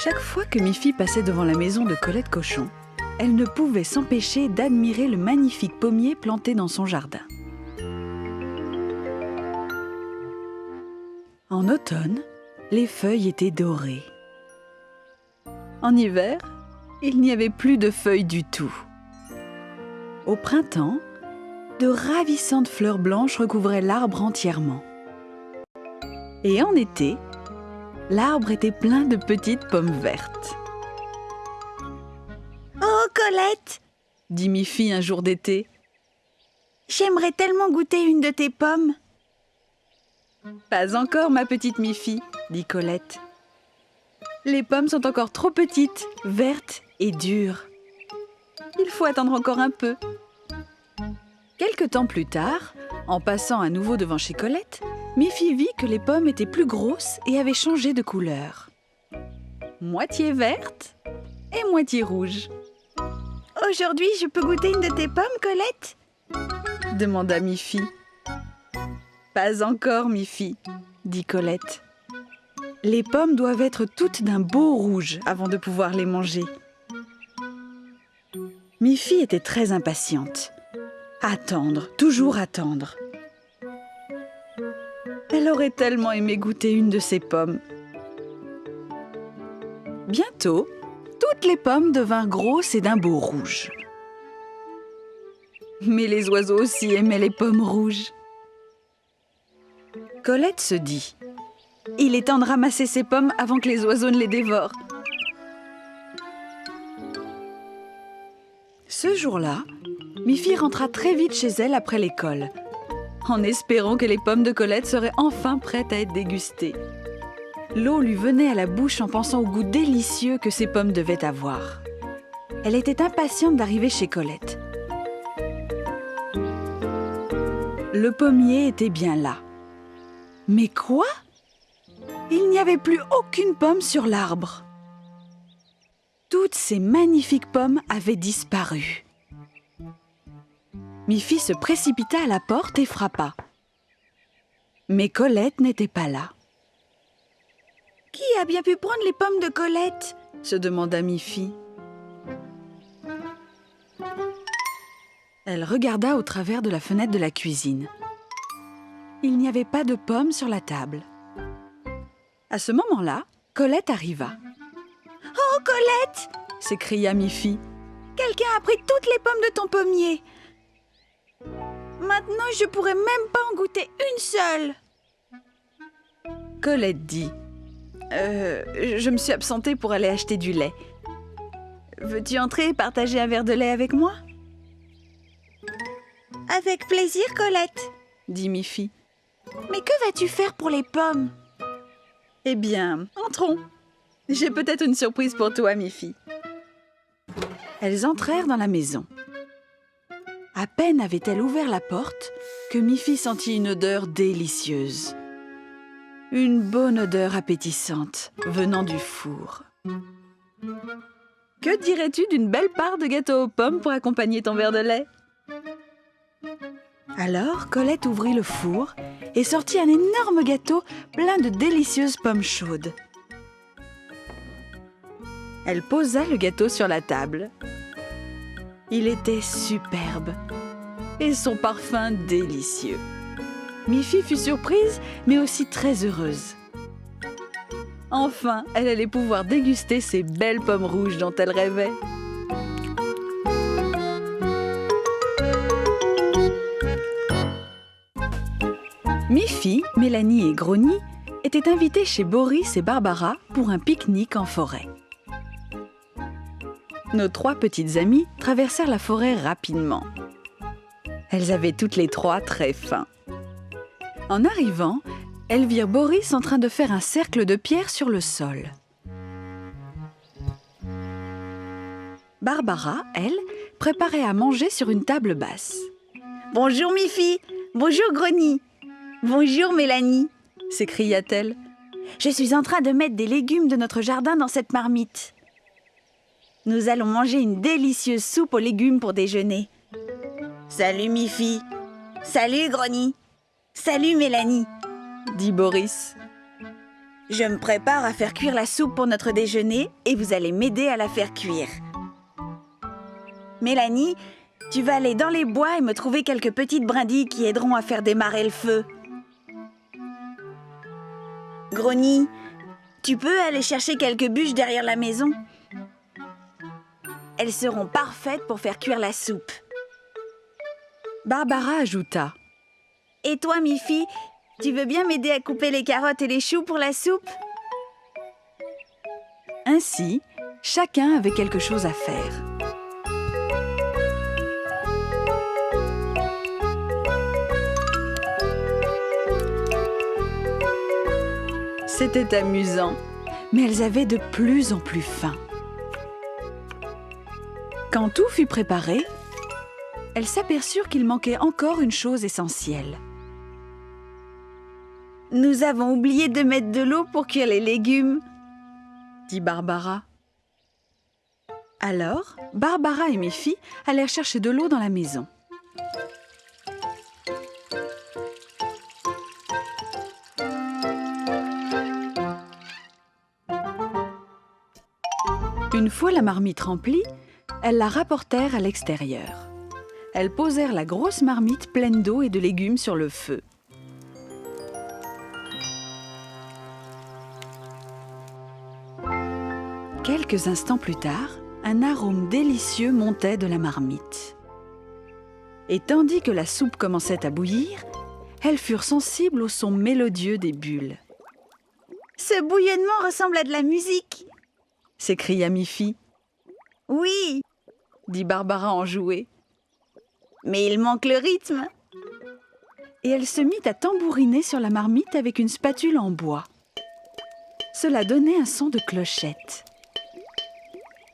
Chaque fois que Miffy passait devant la maison de Colette Cochon, elle ne pouvait s'empêcher d'admirer le magnifique pommier planté dans son jardin. En automne, les feuilles étaient dorées. En hiver, il n'y avait plus de feuilles du tout. Au printemps, de ravissantes fleurs blanches recouvraient l'arbre entièrement. Et en été, l'arbre était plein de petites pommes vertes. « Oh, Colette !» dit Miffy un jour d'été. « J'aimerais tellement goûter une de tes pommes. »« Pas encore, ma petite Miffy, » dit Colette. « Les pommes sont encore trop petites, vertes et dures. Il faut attendre encore un peu. » Quelque temps plus tard, en passant à nouveau devant chez Colette, Miffy vit que les pommes étaient plus grosses et avaient changé de couleur. Moitié verte et moitié rouge. « Aujourd'hui, je peux goûter une de tes pommes, Colette ?» demanda Miffy. « Pas encore, Miffy, » dit Colette. « Les pommes doivent être toutes d'un beau rouge avant de pouvoir les manger. » Miffy était très impatiente. Attendre, toujours attendre. Elle aurait tellement aimé goûter une de ces pommes. Bientôt, toutes les pommes devinrent grosses et d'un beau rouge. Mais les oiseaux aussi aimaient les pommes rouges. Colette se dit « Il est temps de ramasser ces pommes avant que les oiseaux ne les dévorent. » Ce jour-là, Miffy rentra très vite chez elle après l'école, en espérant que les pommes de Colette seraient enfin prêtes à être dégustées. L'eau lui venait à la bouche en pensant au goût délicieux que ces pommes devaient avoir. Elle était impatiente d'arriver chez Colette. Le pommier était bien là. Mais quoi? Il n'y avait plus aucune pomme sur l'arbre. Toutes ces magnifiques pommes avaient disparu. Miffy se précipita à la porte et frappa. Mais Colette n'était pas là. « Qui a bien pu prendre les pommes de Colette ?» se demanda Miffy. Elle regarda au travers de la fenêtre de la cuisine. Il n'y avait pas de pommes sur la table. À ce moment-là, Colette arriva. « Oh, Colette !» s'écria Miffy. « Quelqu'un a pris toutes les pommes de ton pommier. Maintenant, je pourrais même pas en goûter une seule. » Colette dit « Je me suis absentée pour aller acheter du lait. Veux-tu entrer et partager un verre de lait avec moi ?» « Avec plaisir, Colette, » dit Miffy. « Mais que vas-tu faire pour les pommes ?»« Eh bien, entrons. J'ai peut-être une surprise pour toi, Miffy. » Elles entrèrent dans la maison. À peine avait-elle ouvert la porte que Miffy sentit une odeur délicieuse. Une bonne odeur appétissante venant du four. Que dirais-tu d'une belle part de gâteau aux pommes pour accompagner ton verre de lait? Alors Colette ouvrit le four et sortit un énorme gâteau plein de délicieuses pommes chaudes. Elle posa le gâteau sur la table. Il était superbe et son parfum délicieux. Miffy fut surprise, mais aussi très heureuse. Enfin, elle allait pouvoir déguster ces belles pommes rouges dont elle rêvait. Miffy, Mélanie et Grogny étaient invités chez Boris et Barbara pour un pique-nique en forêt. Nos trois petites amies traversèrent la forêt rapidement. Elles avaient toutes les trois très faim. En arrivant, elles virent Boris en train de faire un cercle de pierre sur le sol. Barbara, elle, préparait à manger sur une table basse. « Bonjour Miffy, bonjour Grogny, bonjour Mélanie !» s'écria-t-elle. « Je suis en train de mettre des légumes de notre jardin dans cette marmite. Nous allons manger une délicieuse soupe aux légumes pour déjeuner. » Salut Miffy, salut Grogny, salut Mélanie, dit Boris. Je me prépare à faire cuire la soupe pour notre déjeuner et vous allez m'aider à la faire cuire. Mélanie, tu vas aller dans les bois et me trouver quelques petites brindilles qui aideront à faire démarrer le feu. Grogny, tu peux aller chercher quelques bûches derrière la maison? Elles seront parfaites pour faire cuire la soupe. Barbara ajouta. Et toi, Miffy, tu veux bien m'aider à couper les carottes et les choux pour la soupe? Ainsi, chacun avait quelque chose à faire. C'était amusant, mais elles avaient de plus en plus faim. Quand tout fut préparé, elles s'aperçurent qu'il manquait encore une chose essentielle. Nous avons oublié de mettre de l'eau pour cuire les légumes, dit Barbara. Alors, Barbara et Miffy allèrent chercher de l'eau dans la maison. Une fois la marmite remplie, elles la rapportèrent à l'extérieur. Elles posèrent la grosse marmite pleine d'eau et de légumes sur le feu. Quelques instants plus tard, un arôme délicieux montait de la marmite. Et tandis que la soupe commençait à bouillir, elles furent sensibles au son mélodieux des bulles. « Ce bouillonnement ressemble à de la musique !» s'écria Miffy. « Oui !» dit Barbara enjouée. « Mais il manque le rythme !» Et elle se mit à tambouriner sur la marmite avec une spatule en bois. Cela donnait un son de clochette.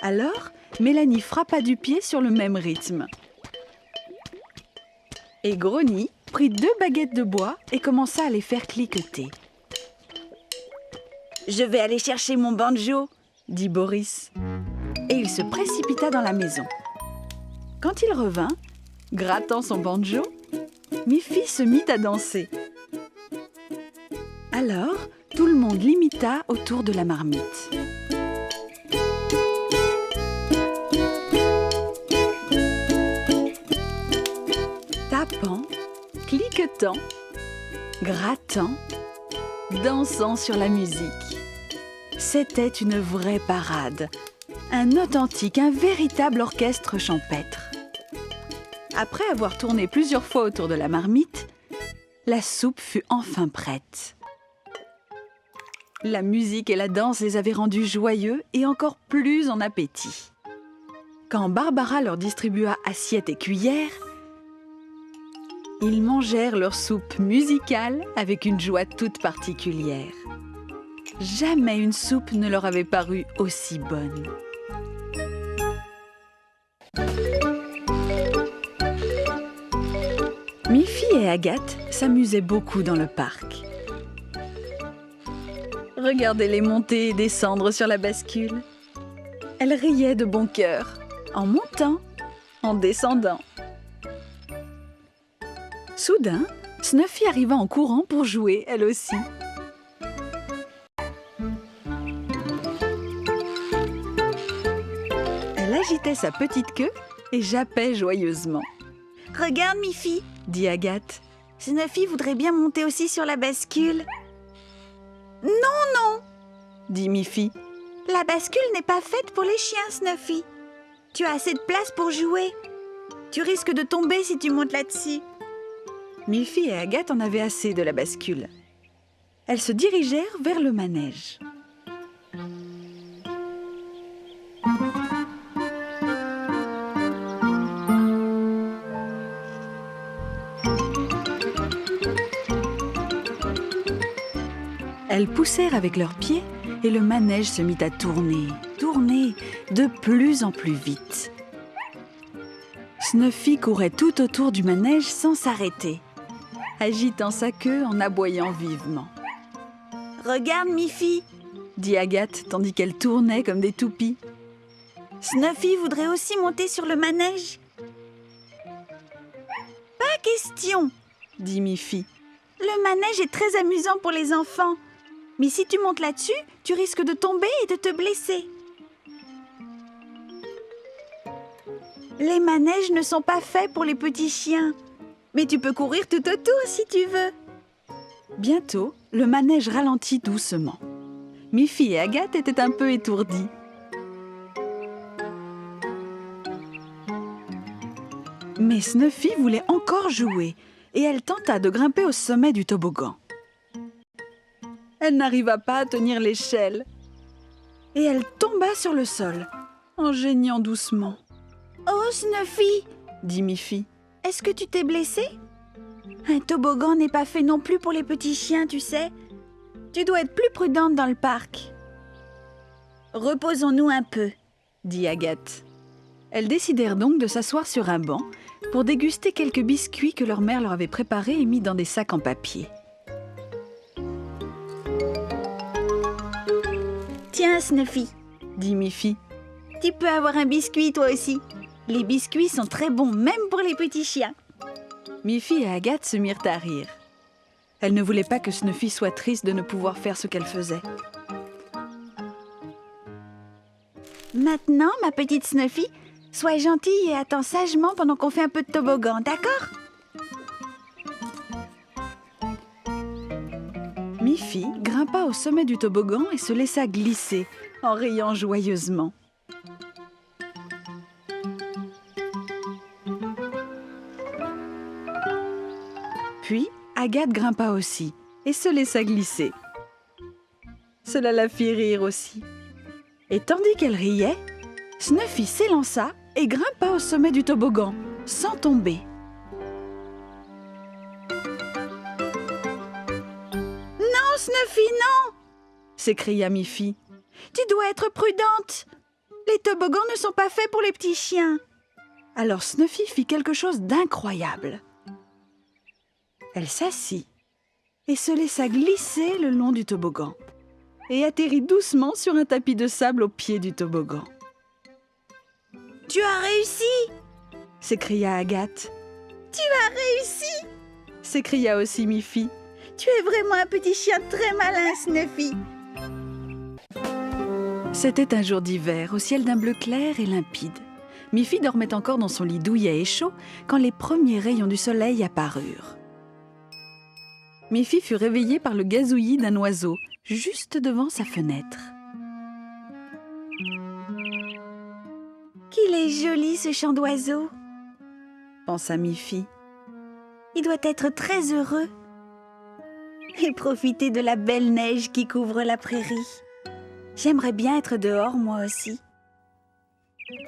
Alors, Mélanie frappa du pied sur le même rythme. Et Grogny prit 2 baguettes de bois et commença à les faire cliqueter. « Je vais aller chercher mon banjo !» dit Boris. Et il se précipita dans la maison. Quand il revint, grattant son banjo, Miffy se mit à danser. Alors, tout le monde l'imita autour de la marmite. Tapant, cliquetant, grattant, dansant sur la musique. C'était une vraie parade, un authentique, un véritable orchestre champêtre. Après avoir tourné plusieurs fois autour de la marmite, la soupe fut enfin prête. La musique et la danse les avaient rendus joyeux et encore plus en appétit. Quand Barbara leur distribua assiettes et cuillères, ils mangèrent leur soupe musicale avec une joie toute particulière. Jamais une soupe ne leur avait paru aussi bonne. Miffy et Agathe s'amusaient beaucoup dans le parc. Regardez-les monter et descendre sur la bascule. Elles riaient de bon cœur, en montant, en descendant. Soudain, Snuffy arriva en courant pour jouer, elle aussi. Elle agitait sa petite queue et jappait joyeusement. « Regarde, Miffy !» dit Agathe. « Snuffy voudrait bien monter aussi sur la bascule. »« Non, non !» dit Miffy. « La bascule n'est pas faite pour les chiens, Snuffy. Tu as assez de place pour jouer. Tu risques de tomber si tu montes là-dessus. » Miffy et Agathe en avaient assez de la bascule. Elles se dirigèrent vers le manège. Elles poussèrent avec leurs pieds et le manège se mit à tourner, tourner de plus en plus vite. Snuffy courait tout autour du manège sans s'arrêter, agitant sa queue en aboyant vivement. « Regarde, Miffy !» dit Agathe tandis qu'elle tournait comme des toupies. « Snuffy voudrait aussi monter sur le manège. »« Pas question !» dit Miffy. « Le manège est très amusant pour les enfants. Mais si tu montes là-dessus, tu risques de tomber et de te blesser. Les manèges ne sont pas faits pour les petits chiens. Mais tu peux courir tout autour si tu veux. Bientôt, le manège ralentit doucement. Miffy et Agathe étaient un peu étourdis. Mais Snuffy voulait encore jouer et elle tenta de grimper au sommet du toboggan. Elle n'arriva pas à tenir l'échelle et elle tomba sur le sol en geignant doucement. « Oh, Snuffy !» dit Miffy. « Est-ce que tu t'es blessé ? Un toboggan n'est pas fait non plus pour les petits chiens, tu sais. Tu dois être plus prudente dans le parc. »« Reposons-nous un peu, » dit Agathe. Elles décidèrent donc de s'asseoir sur un banc pour déguster quelques biscuits que leur mère leur avait préparés et mis dans des sacs en papier. « Tiens, Snuffy, » dit Miffy. « Tu peux avoir un biscuit toi aussi. Les biscuits sont très bons, même pour les petits chiens. » Miffy et Agathe se mirent à rire. Elles ne voulaient pas que Snuffy soit triste de ne pouvoir faire ce qu'elle faisait. « Maintenant, ma petite Snuffy, sois gentille et attends sagement pendant qu'on fait un peu de toboggan, d'accord ? » Miffy grimpa au sommet du toboggan et se laissa glisser en riant joyeusement. Puis, Agathe grimpa aussi et se laissa glisser. Cela la fit rire aussi. Et tandis qu'elle riait, Snuffy s'élança et grimpa au sommet du toboggan, sans tomber. « Non, Snuffy, non !» s'écria Miffy. « Tu dois être prudente. Les toboggans ne sont pas faits pour les petits chiens. » Alors Snuffy fit quelque chose d'incroyable. Elle s'assit et se laissa glisser le long du toboggan et atterrit doucement sur un tapis de sable au pied du toboggan. « Tu as réussi !» s'écria Agathe. « Tu as réussi !» s'écria aussi Miffy. « Tu es vraiment un petit chien très malin, Snuffy !» C'était un jour d'hiver, au ciel d'un bleu clair et limpide. Miffy dormait encore dans son lit douillet et chaud quand les premiers rayons du soleil apparurent. Miffy fut réveillée par le gazouillis d'un oiseau, juste devant sa fenêtre. « Qu'il est joli ce chant d'oiseau !» pensa Miffy. « Il doit être très heureux et profiter de la belle neige qui couvre la prairie. J'aimerais bien être dehors, moi aussi. »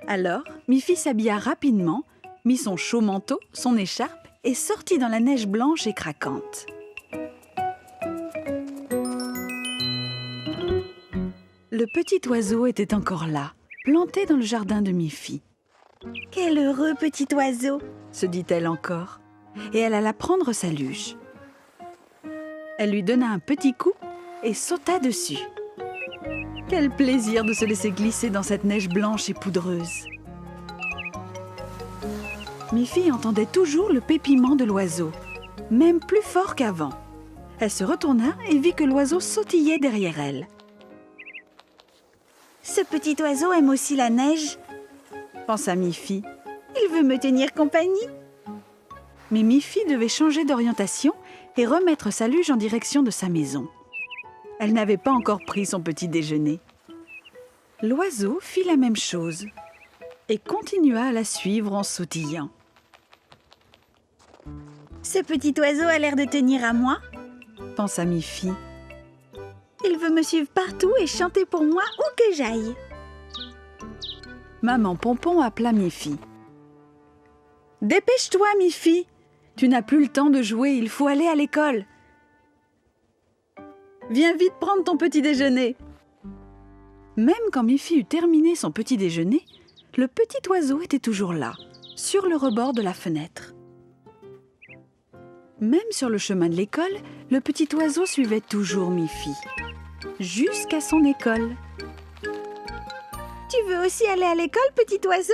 Alors, Miffy s'habilla rapidement, mit son chaud manteau, son écharpe et sortit dans la neige blanche et craquante. Le petit oiseau était encore là, planté dans le jardin de Miffy. « Quel heureux petit oiseau !» se dit-elle encore, et elle alla prendre sa luge. Elle lui donna un petit coup et sauta dessus. Quel plaisir de se laisser glisser dans cette neige blanche et poudreuse. Miffy entendait toujours le pépiment de l'oiseau, même plus fort qu'avant. Elle se retourna et vit que l'oiseau sautillait derrière elle. « Ce petit oiseau aime aussi la neige, » pensa Miffy. « Il veut me tenir compagnie. » Mais Miffy devait changer d'orientation et remettre sa luge en direction de sa maison. Elle n'avait pas encore pris son petit déjeuner. L'oiseau fit la même chose et continua à la suivre en sautillant. « Ce petit oiseau a l'air de tenir à moi, » pensa Miffy. « Il veut me suivre partout et chanter pour moi où que j'aille. » Maman Pompon appela Miffy. « Dépêche-toi, Miffy! Tu n'as plus le temps de jouer, il faut aller à l'école. Viens vite prendre ton petit déjeuner. » Même quand Miffy eut terminé son petit déjeuner, le petit oiseau était toujours là, sur le rebord de la fenêtre. Même sur le chemin de l'école, le petit oiseau suivait toujours Miffy, jusqu'à son école. « Tu veux aussi aller à l'école, petit oiseau ?»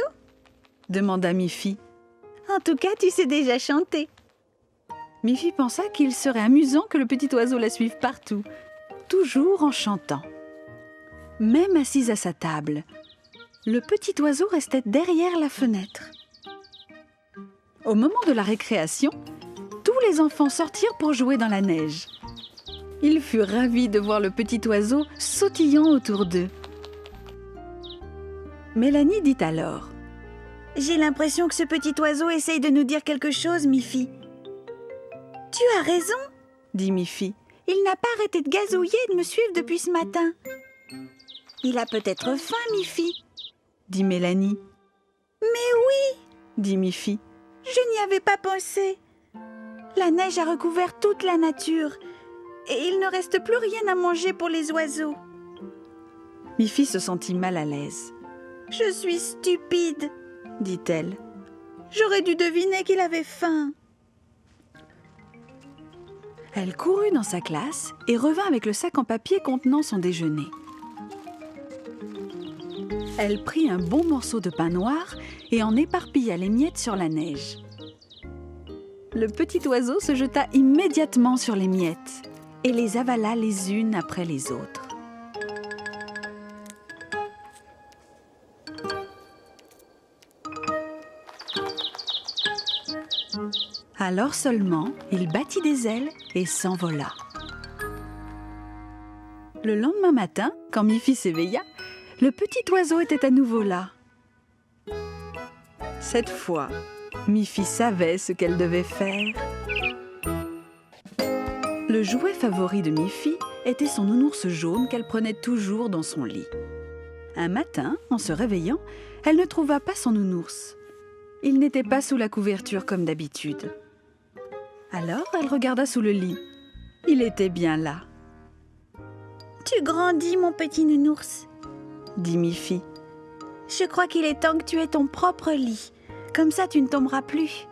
demanda Miffy. « En tout cas, tu sais déjà chanter. » Miffy pensa qu'il serait amusant que le petit oiseau la suive partout. toujours en chantant. Même assise à sa table, le petit oiseau restait derrière la fenêtre. Au moment de la récréation, tous les enfants sortirent pour jouer dans la neige. Ils furent ravis de voir le petit oiseau sautillant autour d'eux. Mélanie dit alors: J'ai l'impression que ce petit oiseau essaye de nous dire quelque chose, Miffy. Tu as raison, dit Miffy. Il n'a pas arrêté de gazouiller et de me suivre depuis ce matin. Il a peut-être faim, Miffy, dit Mélanie. Mais oui, dit Miffy. Je n'y avais pas pensé. La neige a recouvert toute la nature et il ne reste plus rien à manger pour les oiseaux. Miffy se sentit mal à l'aise. Je suis stupide, dit-elle. J'aurais dû deviner qu'il avait faim. Elle courut dans sa classe et revint avec le sac en papier contenant son déjeuner. Elle prit un bon morceau de pain noir et en éparpilla les miettes sur la neige. Le petit oiseau se jeta immédiatement sur les miettes et les avala les unes après les autres. Alors seulement, il battit des ailes et s'envola. Le lendemain matin, quand Miffy s'éveilla, le petit oiseau était à nouveau là. Cette fois, Miffy savait ce qu'elle devait faire. Le jouet favori de Miffy était son nounours jaune qu'elle prenait toujours dans son lit. Un matin, en se réveillant, elle ne trouva pas son nounours. Il n'était pas sous la couverture comme d'habitude. Alors, elle regarda sous le lit. Il était bien là. « Tu grandis, mon petit nounours, » dit Miffy. « Je crois qu'il est temps que tu aies ton propre lit. Comme ça, tu ne tomberas plus.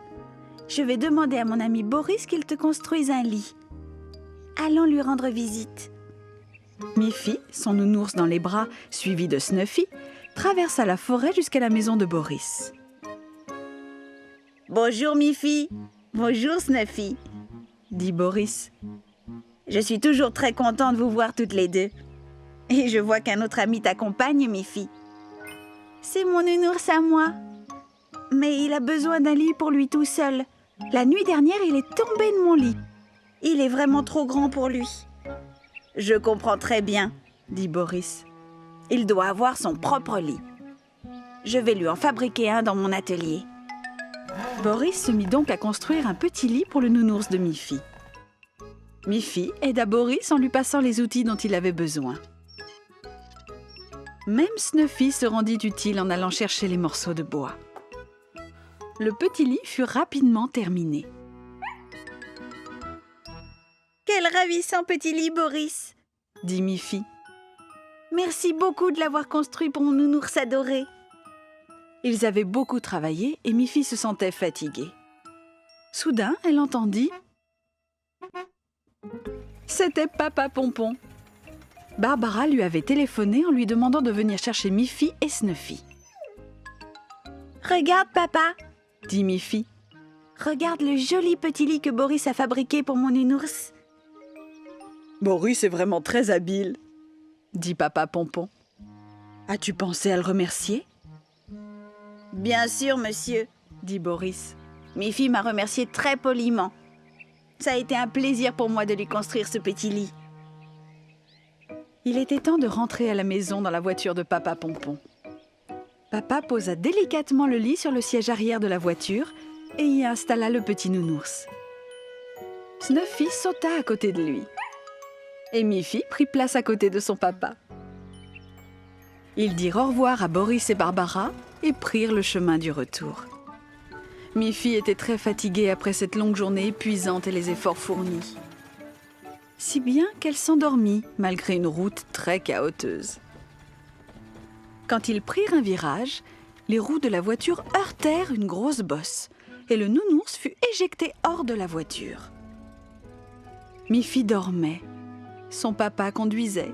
Je vais demander à mon ami Boris qu'il te construise un lit. Allons lui rendre visite. » Miffy, son nounours dans les bras, suivi de Snuffy, traversa la forêt jusqu'à la maison de Boris. « Bonjour Miffy. Bonjour Snuffy, » dit Boris. « Je suis toujours très content de vous voir toutes les deux. Et je vois qu'un autre ami t'accompagne, Miffy. C'est mon nounours à moi. Mais il a besoin d'un lit pour lui tout seul. La nuit dernière, il est tombé de mon lit. Il est vraiment trop grand pour lui. »« Je comprends très bien, » dit Boris. « Il doit avoir son propre lit. Je vais lui en fabriquer un dans mon atelier. » Boris se mit donc à construire un petit lit pour le nounours de Miffy. Miffy aida Boris en lui passant les outils dont il avait besoin. Même Snuffy se rendit utile en allant chercher les morceaux de bois. Le petit lit fut rapidement terminé. « Quel ravissant petit lit, Boris !» dit Miffy. « Merci beaucoup de l'avoir construit pour mon nounours adoré. » Ils avaient beaucoup travaillé et Miffy se sentait fatiguée. Soudain, elle entendit... C'était Papa Pompon. Barbara lui avait téléphoné en lui demandant de venir chercher Miffy et Snuffy. « Regarde, papa !» dit Miffy. « Regarde le joli petit lit que Boris a fabriqué pour mon nounours. » « Boris est vraiment très habile, » dit Papa Pompon. « As-tu pensé à le remercier ?»« Bien sûr, monsieur, » dit Boris. « Miffy m'a remercié très poliment. Ça a été un plaisir pour moi de lui construire ce petit lit. » Il était temps de rentrer à la maison dans la voiture de Papa Pompon. Papa posa délicatement le lit sur le siège arrière de la voiture et y installa le petit nounours. Snuffy sauta à côté de lui. Et Miffy prit place à côté de son papa. Ils dirent au revoir à Boris et Barbara et prirent le chemin du retour. Miffy était très fatiguée après cette longue journée épuisante et les efforts fournis. Si bien qu'elle s'endormit malgré une route très chaoteuse. Quand ils prirent un virage, les roues de la voiture heurtèrent une grosse bosse et le nounours fut éjecté hors de la voiture. Miffy dormait. Son papa conduisait.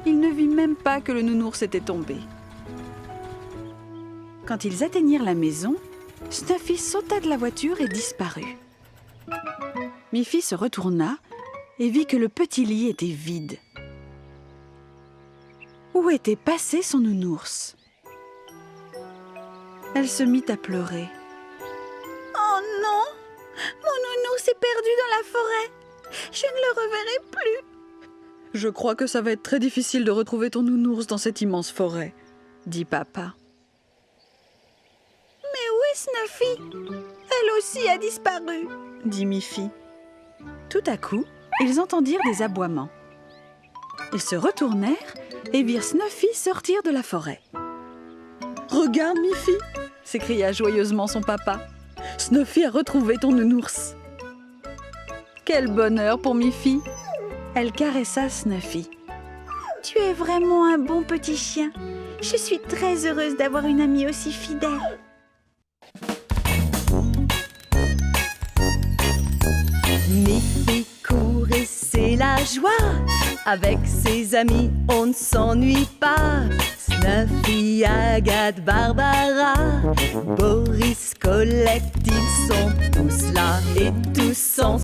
Il ne vit même pas que le nounours était tombé. Quand ils atteignirent la maison, Snuffy sauta de la voiture et disparut. Miffy se retourna et vit que le petit lit était vide. Où était passé son nounours? Elle se mit à pleurer. Oh non! Mon nounours est perdu dans la forêt. Je ne le reverrai plus. Je crois que ça va être très difficile de retrouver ton nounours dans cette immense forêt, dit papa. Mais où est Snuffy? Elle aussi a disparu, dit Miffy. Tout à coup, ils entendirent des aboiements. Ils se retournèrent et virent Snuffy sortir de la forêt. « Regarde, Miffy !» s'écria joyeusement son papa. « Snuffy a retrouvé ton nounours !» Quel bonheur pour Miffy! Elle caressa Snuffy. « Tu es vraiment un bon petit chien. Je suis très heureuse d'avoir une amie aussi fidèle. » Miffy court et c'est la joie. Avec ses amis, on ne s'ennuie pas. Snuffy, Agathe, Barbara, Boris, Colette, ils sont tous là et tous ensemble.